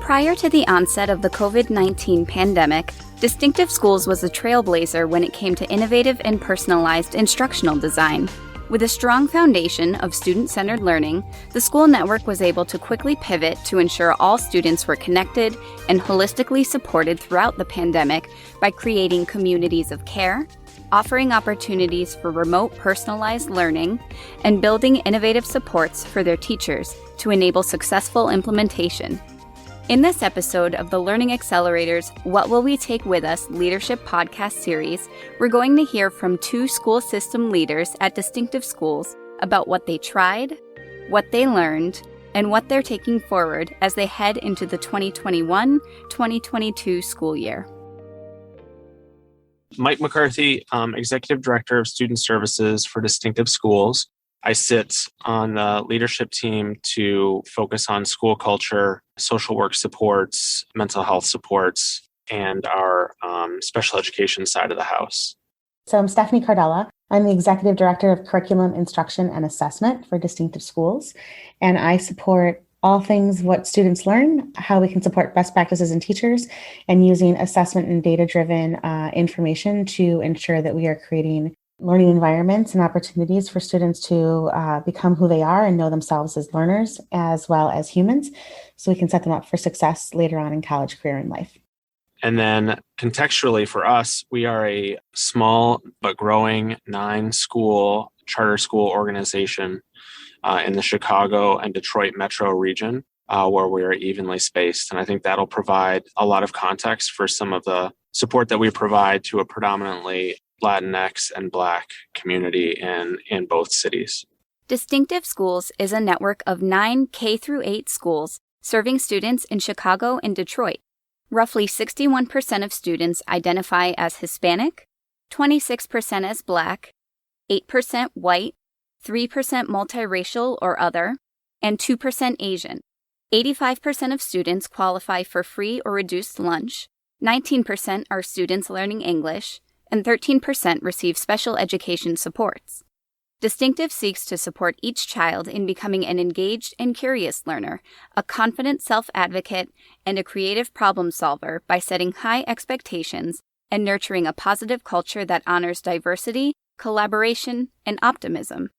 Prior to the onset of the COVID-19 pandemic, Distinctive Schools was a trailblazer when it came to innovative and personalized instructional design. With a strong foundation of student-centered learning, the school network was able to quickly pivot to ensure all students were connected and holistically supported throughout the pandemic by creating communities of care, offering opportunities for remote personalized learning, and building innovative supports for their teachers to enable successful implementation. In this episode of the Learning Accelerator's What Will We Take With Us Leadership podcast series, we're going to hear from two school system leaders at Distinctive Schools about what they tried, what they learned, and what they're taking forward as they head into the 2021-2022 school year. Mike McCarthy, Executive Director of Student Services for Distinctive Schools. I sit on the leadership team to focus on school culture, social work supports, mental health supports, and our special education side of the house. So I'm Stephanie Cardella. I'm the Executive Director of Curriculum, Instruction, and Assessment for Distinctive Schools, and I support all things what students learn, how we can support best practices in teachers, and using assessment and data-driven information to ensure that we are creating learning environments and opportunities for students to become who they are and know themselves as learners as well as humans, so we can set them up for success later on in college, career, and life. And then contextually for us, we are a small but growing 9-school charter school organization in the Chicago and Detroit metro region where we are evenly spaced. And I think that'll provide a lot of context for some of the support that we provide to a predominantly Latinx and Black community in both cities. Distinctive Schools is a network of 9 K-8 schools serving students in Chicago and Detroit. Roughly 61% of students identify as Hispanic, 26% as Black, 8% white, 3% multiracial or other, and 2% Asian. 85% of students qualify for free or reduced lunch, 19% are students learning English, and 13% receive special education supports. Distinctive seeks to support each child in becoming an engaged and curious learner, a confident self-advocate, and a creative problem solver by setting high expectations and nurturing a positive culture that honors diversity, collaboration, and optimism.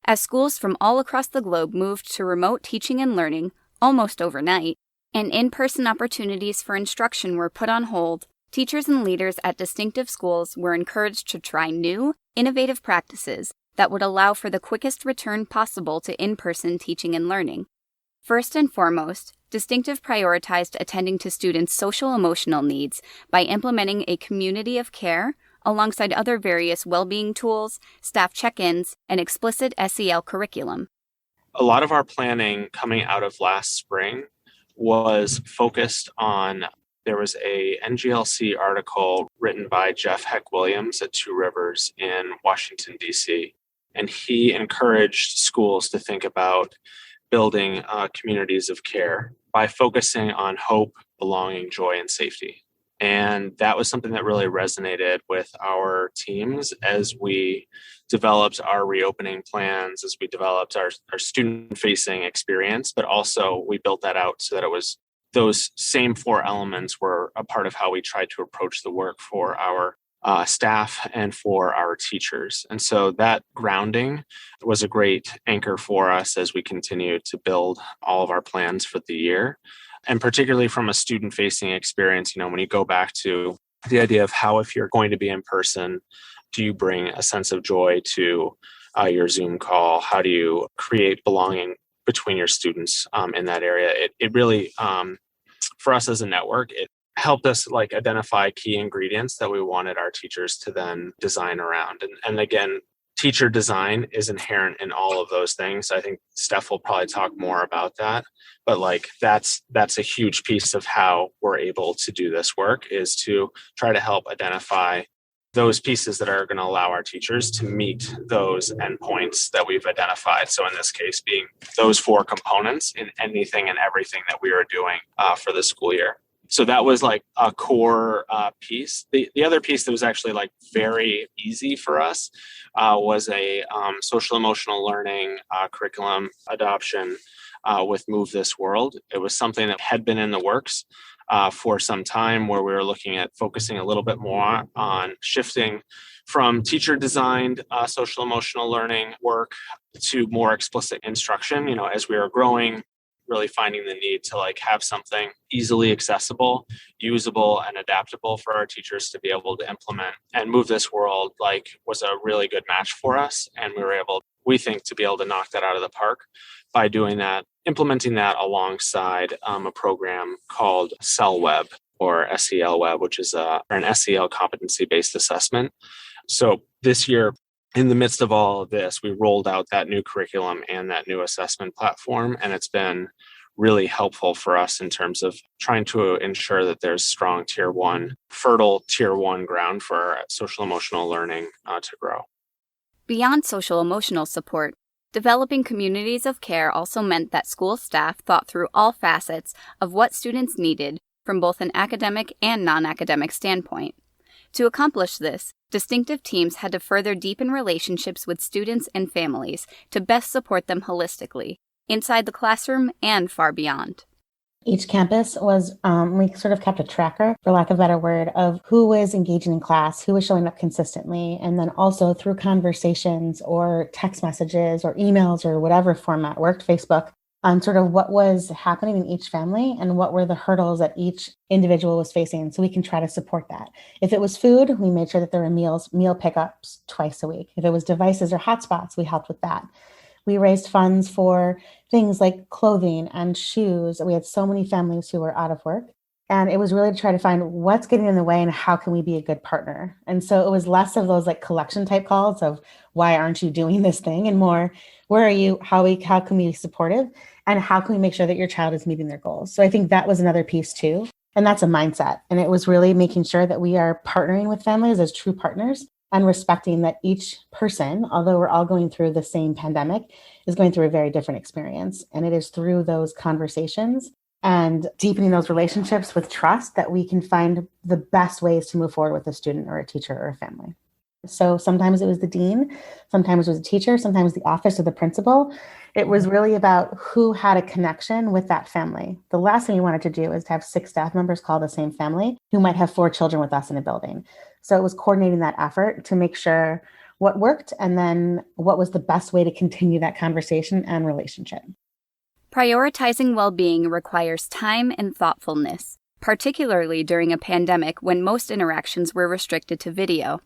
As schools from all across the globe moved to remote teaching and learning almost overnight, and in-person opportunities for instruction were put on hold, teachers and leaders at Distinctive Schools were encouraged to try new, innovative practices that would allow for the quickest return possible to in-person teaching and learning. First and foremost, Distinctive prioritized attending to students' social-emotional needs by implementing a community of care alongside other various well-being tools, staff check-ins, and explicit SEL curriculum. A lot of our planning coming out of last spring was focused on. There was a NGLC article written by Jeff Heck Williams at Two Rivers in Washington, D.C., and he encouraged schools to think about building communities of care by focusing on hope, belonging, joy, and safety. And that was something that really resonated with our teams as we developed our reopening plans, as we developed our student-facing experience, but also we built that out so that it was those same 4 elements were a part of how we tried to approach the work for our staff and for our teachers. And so that grounding was a great anchor for us as we continue to build all of our plans for the year. And particularly from a student-facing experience, when you go back to the idea of how, if you're going to be in person, do you bring a sense of joy to your Zoom call? How do you create belonging between your students in that area? It really, for us as a network, it helped us identify key ingredients that we wanted our teachers to then design around. And again, teacher design is inherent in all of those things. I think Steph will probably talk more about that, but that's a huge piece of how we're able to do this work, is to try to help identify those pieces that are going to allow our teachers to meet those endpoints that we've identified. So in this case, being those 4 components in anything and everything that we are doing for the school year. So that was like a core piece. The other piece that was actually like very easy for us was a social emotional learning curriculum adoption with Move This World. It was something that had been in the works for some time, where we were looking at focusing a little bit more on shifting from teacher designed social emotional learning work to more explicit instruction. As we were growing, really finding the need to like have something easily accessible, usable, and adaptable for our teachers to be able to implement. And Move This World like was a really good match for us. And we were able, we think, to be able to knock that out of the park by doing that, implementing that alongside a program called SELWeb, or SEL Web, which is an SEL competency-based assessment. So this year, in the midst of all of this, we rolled out that new curriculum and that new assessment platform, and it's been really helpful for us in terms of trying to ensure that there's strong fertile tier one ground for social emotional learning to grow. Beyond social emotional support, developing communities of care also meant that school staff thought through all facets of what students needed from both an academic and non-academic standpoint. To accomplish this, distinctive teams had to further deepen relationships with students and families to best support them holistically, inside the classroom and far beyond. Each campus was, we sort of kept a tracker, for lack of a better word, of who was engaging in class, who was showing up consistently, and then also through conversations or text messages or emails or whatever format worked, Facebook, on sort of what was happening in each family and what were the hurdles that each individual was facing, so we can try to support that. If it was food, we made sure that there were meal pickups twice a week. If it was devices or hotspots, we helped with that. We raised funds for things like clothing and shoes. We had so many families who were out of work. And it was really to try to find what's getting in the way and how can we be a good partner. And so it was less of those like collection type calls of why aren't you doing this thing, and more, where are you? How can we be supportive? And how can we make sure that your child is meeting their goals? So I think that was another piece too. And that's a mindset. And it was really making sure that we are partnering with families as true partners and respecting that each person, although we're all going through the same pandemic, is going through a very different experience. And it is through those conversations and deepening those relationships with trust that we can find the best ways to move forward with a student or a teacher or a family. So sometimes it was the dean, sometimes it was a teacher, sometimes the office or the principal. It was really about who had a connection with that family. The last thing we wanted to do is to have 6 staff members call the same family who might have 4 children with us in a building. So it was coordinating that effort to make sure what worked and then what was the best way to continue that conversation and relationship. Prioritizing well-being requires time and thoughtfulness, particularly during a pandemic when most interactions were restricted to video.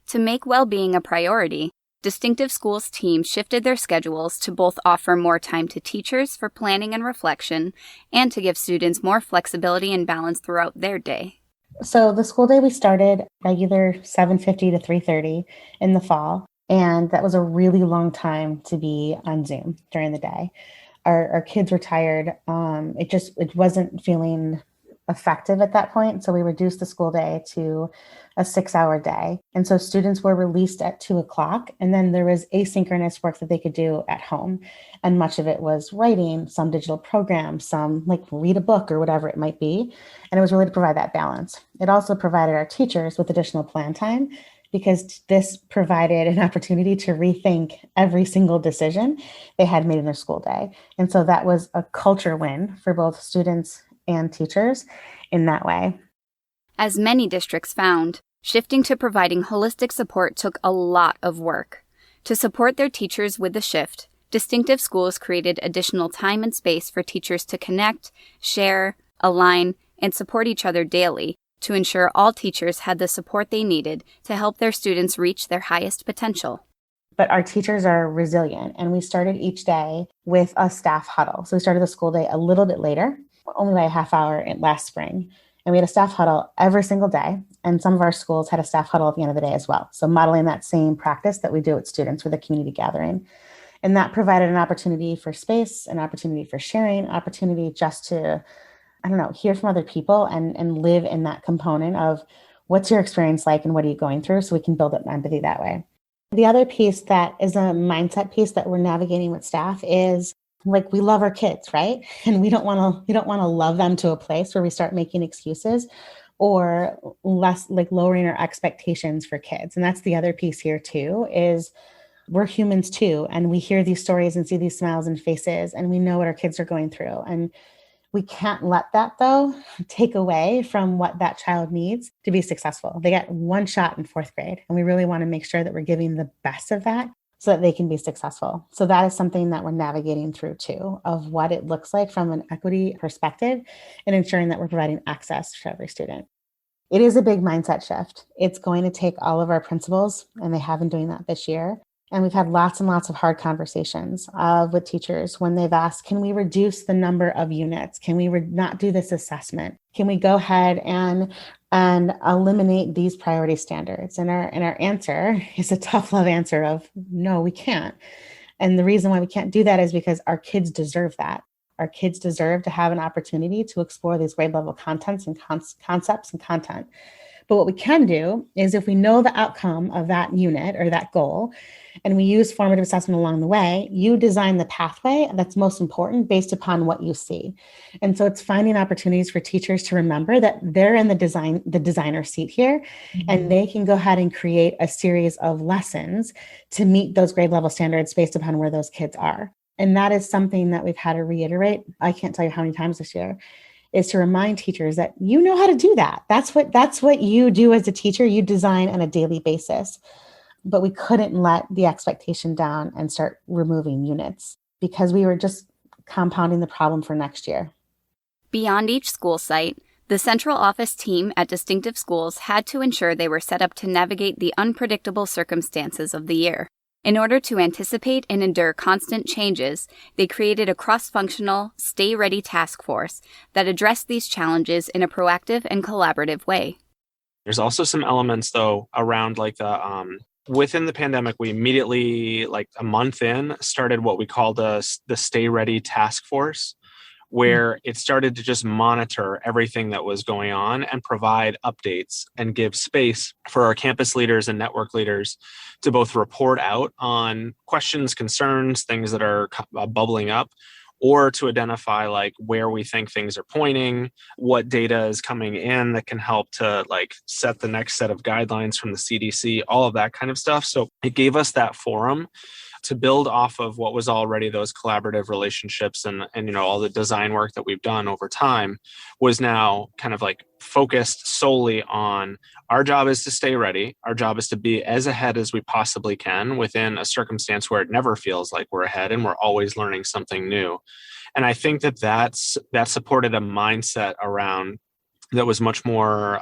To make well-being a priority, Distinctive Schools teams shifted their schedules to both offer more time to teachers for planning and reflection and to give students more flexibility and balance throughout their day. So the school day, we started regular 7:50 to 3:30 in the fall, and that was a really long time to be on Zoom during the day. Our kids were tired. It wasn't feeling effective at that point. So we reduced the school day to a 6-hour day. And so students were released at 2:00, and then there was asynchronous work that they could do at home. And much of it was writing, some digital programs, some like read a book or whatever it might be. And it was really to provide that balance. It also provided our teachers with additional plan time, because this provided an opportunity to rethink every single decision they had made in their school day. And so that was a culture win for both students and teachers in that way. As many districts found, shifting to providing holistic support took a lot of work. To support their teachers with the shift, Distinctive Schools created additional time and space for teachers to connect, share, align, and support each other daily to ensure all teachers had the support they needed to help their students reach their highest potential. But our teachers are resilient, and we started each day with a staff huddle. So we started the school day a little bit later, only by a half hour last spring. And we had a staff huddle every single day. And some of our schools had a staff huddle at the end of the day as well. So modeling that same practice that we do with students with a community gathering. And that provided an opportunity for space, an opportunity for sharing, opportunity just to, hear from other people and live in that component of what's your experience like and what are you going through, so we can build up empathy that way. The other piece that is a mindset piece that we're navigating with staff is Like, we love our kids, right? And we don't want to love them to a place where we start making excuses or less, like, lowering our expectations for kids. And that's the other piece here too, is we're humans too. And we hear these stories and see these smiles and faces, and we know what our kids are going through. And we can't let that, though, take away from what that child needs to be successful. They got one shot in fourth grade, and we really want to make sure that we're giving the best of that so that they can be successful. So that is something that we're navigating through too, of what it looks like from an equity perspective and ensuring that we're providing access for every student. It is a big mindset shift. It's going to take all of our principals, and they have been doing that this year. And we've had lots and lots of hard conversations with teachers when they've asked, can we reduce the number of units? Can we not do this assessment? Can we go ahead and eliminate these priority standards? And our answer is a tough love answer of, no, we can't. And the reason why we can't do that is because our kids deserve that. Our kids deserve to have an opportunity to explore these grade level contents and concepts and content. But what we can do is, if we know the outcome of that unit or that goal, and we use formative assessment along the way, you design the pathway that's most important based upon what you see. And so it's finding opportunities for teachers to remember that they're in the designer seat here, and they can go ahead and create a series of lessons to meet those grade level standards based upon where those kids are. And that is something that we've had to reiterate, I can't tell you how many times this year, is to remind teachers that you know how to do that. That's what you do as a teacher. You design on a daily basis. But we couldn't let the expectation down and start removing units because we were just compounding the problem for next year. Beyond each school site, the central office team at Distinctive Schools had to ensure they were set up to navigate the unpredictable circumstances of the year. In order to anticipate and endure constant changes, they created a cross-functional, stay-ready task force that addressed these challenges in a proactive and collaborative way. There's also some elements, though, around like the within the pandemic, we immediately, like a month in, started what we call the Stay Ready Task Force, where it started to just monitor everything that was going on and provide updates and give space for our campus leaders and network leaders to both report out on questions, concerns, things that are bubbling up, or to identify like where we think things are pointing, what data is coming in that can help to like set the next set of guidelines from the CDC, all of that kind of stuff. So it gave us that forum to build off of what was already those collaborative relationships and all the design work that we've done over time was now kind of like focused solely on our job is to stay ready. Our job is to be as ahead as we possibly can within a circumstance where it never feels like we're ahead and we're always learning something new. And I think that supported a mindset around that was much more,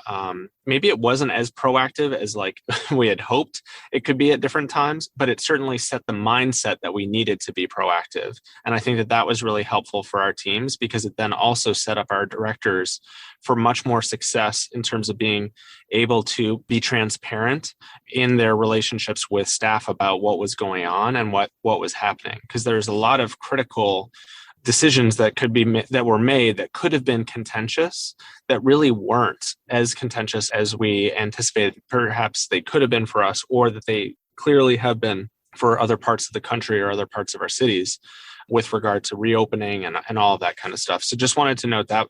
maybe it wasn't as proactive as like we had hoped it could be at different times, but it certainly set the mindset that we needed to be proactive. And I think that was really helpful for our teams because it then also set up our directors for much more success in terms of being able to be transparent in their relationships with staff about what was going on and what was happening. Because there's a lot of critical decisions that were made that could have been contentious that really weren't as contentious as we anticipated. Perhaps they could have been for us, or that they clearly have been for other parts of the country or other parts of our cities with regard to reopening and all of that kind of stuff. So just wanted to note that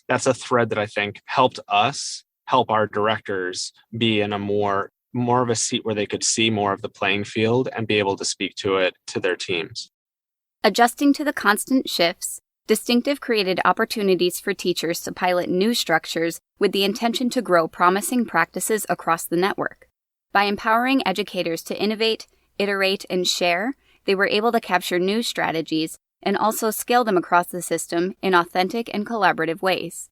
that's a thread that I think helped us help our directors be in a more of a seat where they could see more of the playing field and be able to speak to it to their teams. Adjusting to the constant shifts, Distinctive created opportunities for teachers to pilot new structures with the intention to grow promising practices across the network. By empowering educators to innovate, iterate, and share, they were able to capture new strategies and also scale them across the system in authentic and collaborative ways.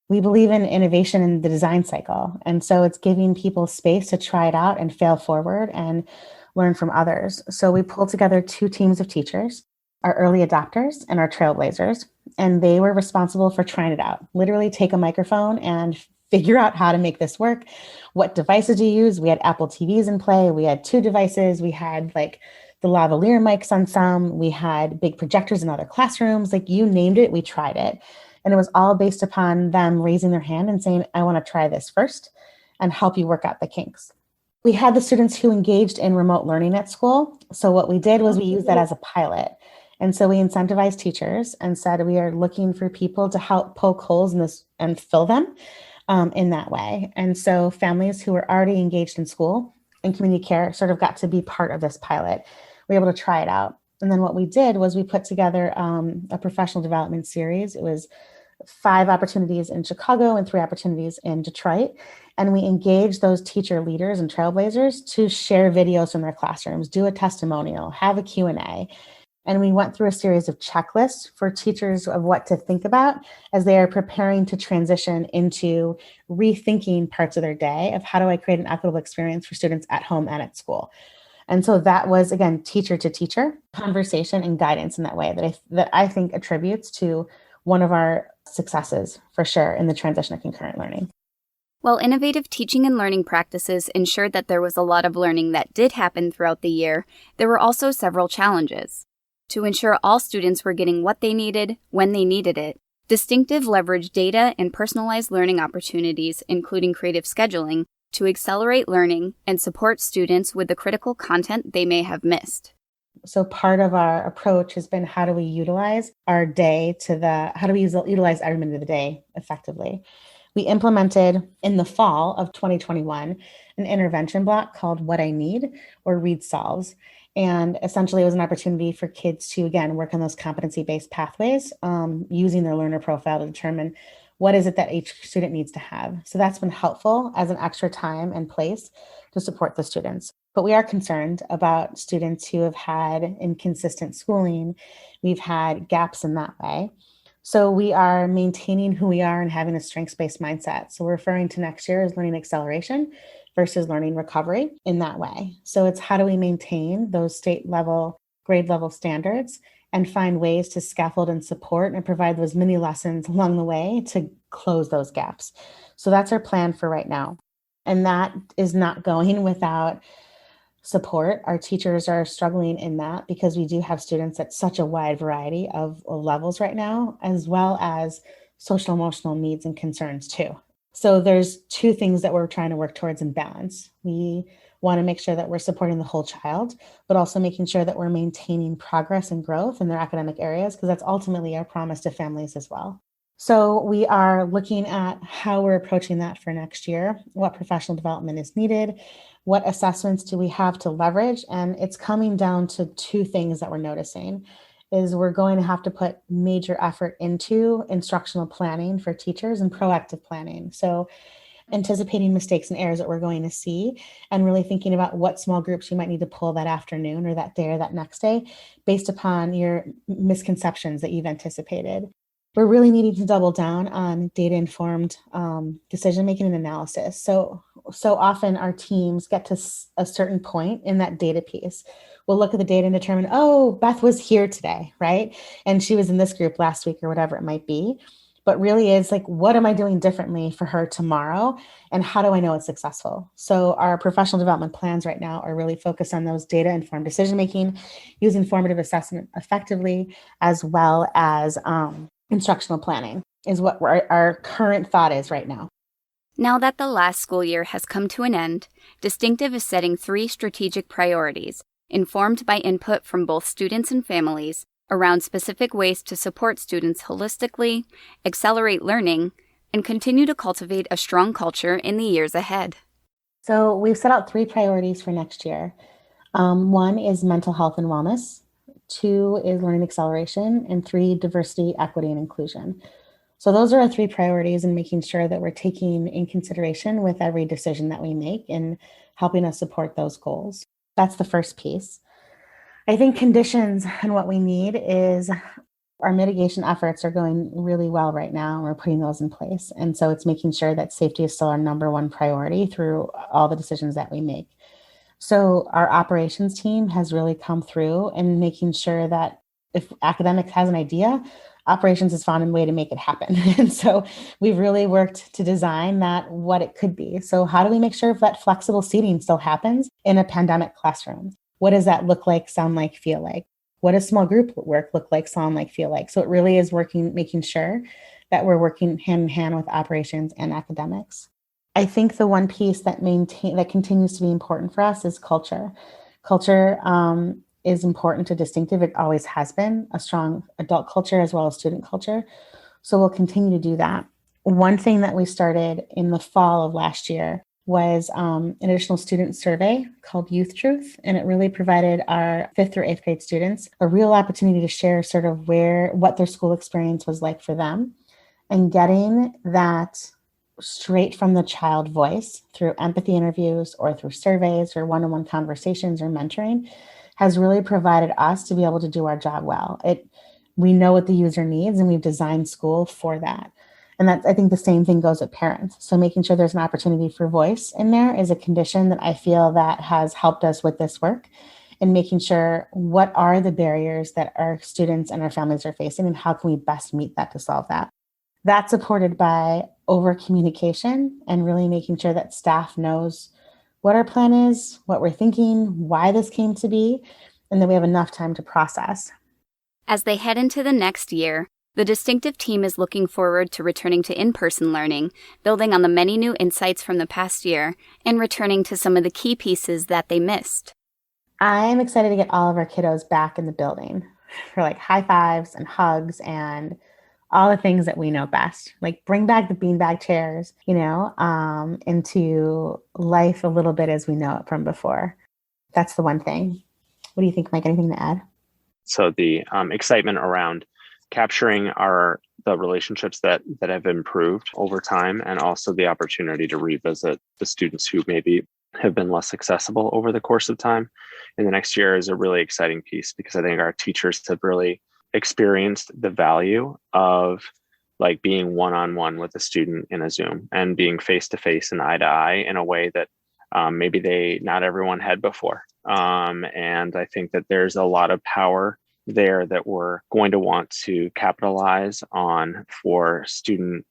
We believe in innovation in the design cycle, and so it's giving people space to try it out and fail forward and learn from others. So we pulled together 2 teams of teachers, our early adopters and our trailblazers, and they were responsible for trying it out. Literally take a microphone and figure out how to make this work. What devices do you use? We had Apple TVs in play. We had 2 devices. We had like the lavalier mics on some. We had big projectors in other classrooms. Like, you named it, we tried it. And it was all based upon them raising their hand and saying, I want to try this first and help you work out the kinks. We had the students who engaged in remote learning at school. So what we did was we used that as a pilot. And so we incentivized teachers and said, we are looking for people to help poke holes in this and fill them in that way. And so families who were already engaged in school and community care sort of got to be part of this pilot. We were able to try it out. And then what we did was we put together a professional development series. It was 5 opportunities in Chicago and 3 opportunities in Detroit. And we engaged those teacher leaders and trailblazers to share videos from their classrooms, do a testimonial, have a Q&A. And we went through a series of checklists for teachers of what to think about as they are preparing to transition into rethinking parts of their day of how do I create an equitable experience for students at home and at school. And so that was, again, teacher to teacher conversation and guidance in that way that I think attributes to one of our successes for sure in the transition of concurrent learning. While innovative teaching and learning practices ensured that there was a lot of learning that did happen throughout the year, there were also several challenges. To ensure all students were getting what they needed when they needed it, Distinctive leveraged data and personalized learning opportunities, including creative scheduling, to accelerate learning and support students with the critical content they may have missed. So part of our approach has been how do we utilize our day how do we utilize every minute of the day effectively? We implemented in the fall of 2021 an intervention block called What I Need, or Read Solves. And essentially it was an opportunity for kids to, again, work on those competency-based pathways using their learner profile to determine what is it that each student needs to have. So that's been helpful as an extra time and place to support the students. But we are concerned about students who have had inconsistent schooling. We've had gaps in that way. So we are maintaining who we are and having a strengths-based mindset. So we're referring to next year as learning acceleration versus learning recovery in that way. So it's how do we maintain those state level, grade level standards and find ways to scaffold and support and provide those mini lessons along the way to close those gaps. So that's our plan for right now. And that is not going without support. Our teachers are struggling in that because we do have students at such a wide variety of levels right now, as well as social emotional needs and concerns too. So there's two things that we're trying to work towards in balance. We want to make sure that we're supporting the whole child, but also making sure that we're maintaining progress and growth in their academic areas, because that's ultimately our promise to families as well. So we are looking at how we're approaching that for next year, what professional development is needed, what assessments do we have to leverage, and it's coming down to two things that we're noticing is we're going to have to put major effort into instructional planning for teachers and proactive planning. So anticipating mistakes and errors that we're going to see and really thinking about what small groups you might need to pull that afternoon or that day or that next day based upon your misconceptions that you've anticipated. We're really needing to double down on data-informed decision-making and analysis. So often our teams get to a certain point in that data piece. We'll look at the data and determine, oh, Beth was here today, right? And she was in this group last week or whatever it might be. But really it's like, what am I doing differently for her tomorrow? And how do I know it's successful? So our professional development plans right now are really focused on those data-informed decision-making, using formative assessment effectively, as well as instructional planning is what our current thought is right now. Now that the last school year has come to an end, Distinctive is setting 3 strategic priorities, informed by input from both students and families, around specific ways to support students holistically, accelerate learning, and continue to cultivate a strong culture in the years ahead. So we've set out 3 priorities for next year. 1 is mental health and wellness. 2 is learning acceleration, and 3, diversity, equity, and inclusion. So those are our 3 priorities and making sure that we're taking in consideration with every decision that we make and helping us support those goals. That's the first piece. I think conditions and what we need is our mitigation efforts are going really well right now, and we're putting those in place. And so it's making sure that safety is still our number 1 priority through all the decisions that we make. So our operations team has really come through and making sure that if academics has an idea, operations has found a way to make it happen. And so we've really worked to design that what it could be. So how do we make sure that flexible seating still happens in a pandemic classroom? What does that look like, sound like, feel like? What does small group work look like, sound like, feel like? So it really is making sure that we're working hand in hand with operations and academics. I think the one piece that continues to be important for us is culture. Culture is important to Distinctive. It always has been a strong adult culture as well as student culture. So we'll continue to do that. One thing that we started in the fall of last year was an additional student survey called Youth Truth. And it really provided our 5th through 8th grade students a real opportunity to share sort of what their school experience was like for them. And getting that straight from the child voice through empathy interviews or through surveys or one-on-one conversations or mentoring has really provided us to be able to do our job well. We know what the user needs and we've designed school for that. And I think the same thing goes with parents. So making sure there's an opportunity for voice in there is a condition that I feel that has helped us with this work, and making sure what are the barriers that our students and our families are facing and how can we best meet that to solve that. That's supported by over communication and really making sure that staff knows what our plan is, what we're thinking, why this came to be, and that we have enough time to process. As they head into the next year, the Distinctive team is looking forward to returning to in-person learning, building on the many new insights from the past year, and returning to some of the key pieces that they missed. I'm excited to get all of our kiddos back in the building for like high fives and hugs and all the things that we know best. Like bring back the beanbag chairs, into life a little bit as we know it from before. That's the one thing. What do you think, Mike? Anything to add? So the excitement around capturing the relationships that have improved over time, and also the opportunity to revisit the students who maybe have been less accessible over the course of time in the next year is a really exciting piece, because I think our teachers have really experienced the value of like being one-on-one with a student in a Zoom and being face-to-face and eye-to-eye in a way that maybe not everyone had before. And I think that there's a lot of power there that we're going to want to capitalize on for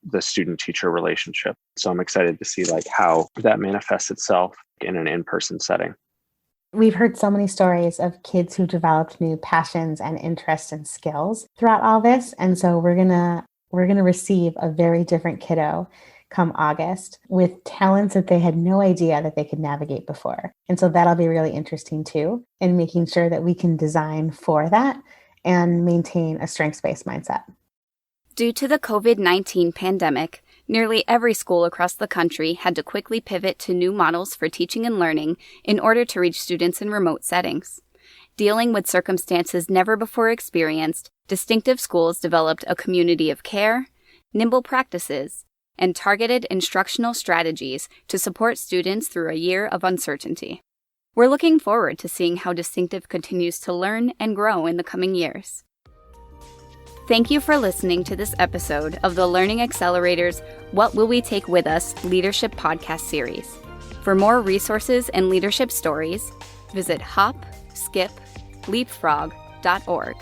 the student-teacher relationship. So I'm excited to see like how that manifests itself in an in-person setting. We've heard so many stories of kids who developed new passions and interests and skills throughout all this. And so we're gonna receive a very different kiddo come August with talents that they had no idea that they could navigate before. And so that'll be really interesting too, in making sure that we can design for that and maintain a strengths-based mindset. Due to the COVID-19 pandemic, nearly every school across the country had to quickly pivot to new models for teaching and learning in order to reach students in remote settings. Dealing with circumstances never before experienced, Distinctive Schools developed a community of care, nimble practices, and targeted instructional strategies to support students through a year of uncertainty. We're looking forward to seeing how Distinctive continues to learn and grow in the coming years. Thank you for listening to this episode of the Learning Accelerator's What Will We Take With Us Leadership Podcast Series. For more resources and leadership stories, visit hopskipleapfrog.org.